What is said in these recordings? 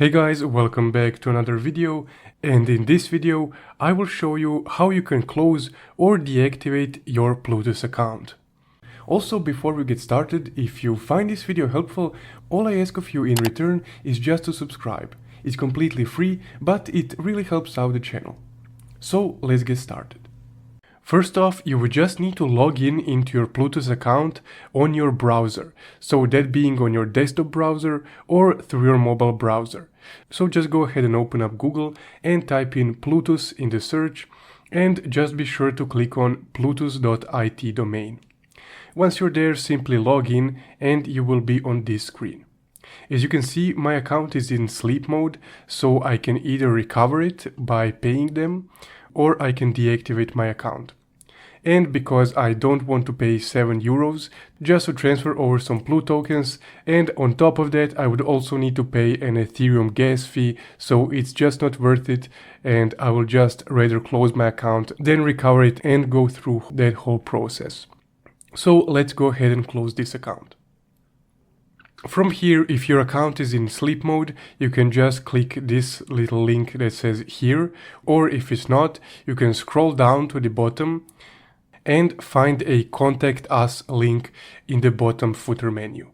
Hey guys, welcome back to another video, and in this video I will show you how you can close or deactivate your Plutus account. Also, before we get started, if you find this video helpful, all I ask of you in return is just to subscribe. It's completely free, but it really helps out the channel. So let's get started. First off, you would just need to log in into your Plutus account on your browser, so that being on your desktop browser or through your mobile browser. So just go ahead and open up Google and type in Plutus in the search, and just be sure to click on plutus.it domain. Once you're there, simply log in and you will be on this screen. As you can see, my account is in sleep mode, so I can either recover it by paying them, or I can deactivate my account. And because I don't want to pay €7 just to transfer over some Plu tokens, and on top of that I would also need to pay an Ethereum gas fee, so it's just not worth it, and I will just rather close my account than recover it and go through that whole process. So let's go ahead and close this account. From here, if your account is in sleep mode, you can just click this little link that says here, or if it's not, you can scroll down to the bottom and find a Contact Us link in the bottom footer menu.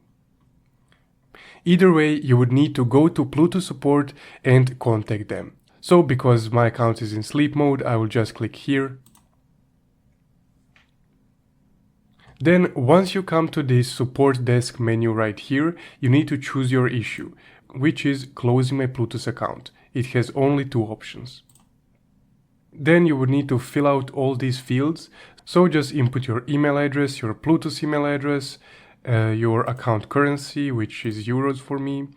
Either way, you would need to go to Plutus support and contact them. So because my account is in sleep mode, I will just click here. Then once you come to this support desk menu right here, you need to choose your issue, which is closing my Plutus account. It has only two options. Then you would need to fill out all these fields, so just input your email address, your Plutus email address, your account currency, which is euros for me,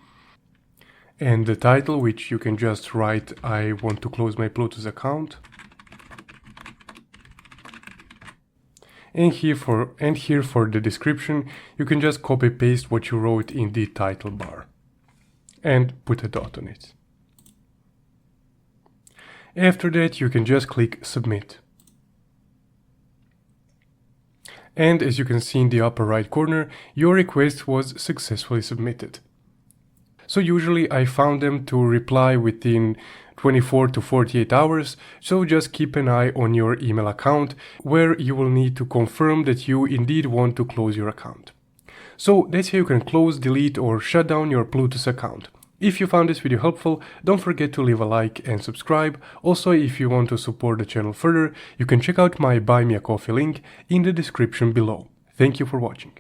and the title, which you can just write I want to close my Plutus account. And here for the description, you can just copy paste what you wrote in the title bar and put a dot on it. After that, you can just click submit. And as you can see in the upper right corner, your request was successfully submitted. So usually I found them to reply within 24 to 48 hours, so just keep an eye on your email account, where you will need to confirm that you indeed want to close your account. So that's how you can close, delete or shut down your Plutus account. If you found this video helpful, don't forget to leave a like and subscribe. Also, if you want to support the channel further, you can check out my Buy Me a Coffee link in the description below. Thank you for watching.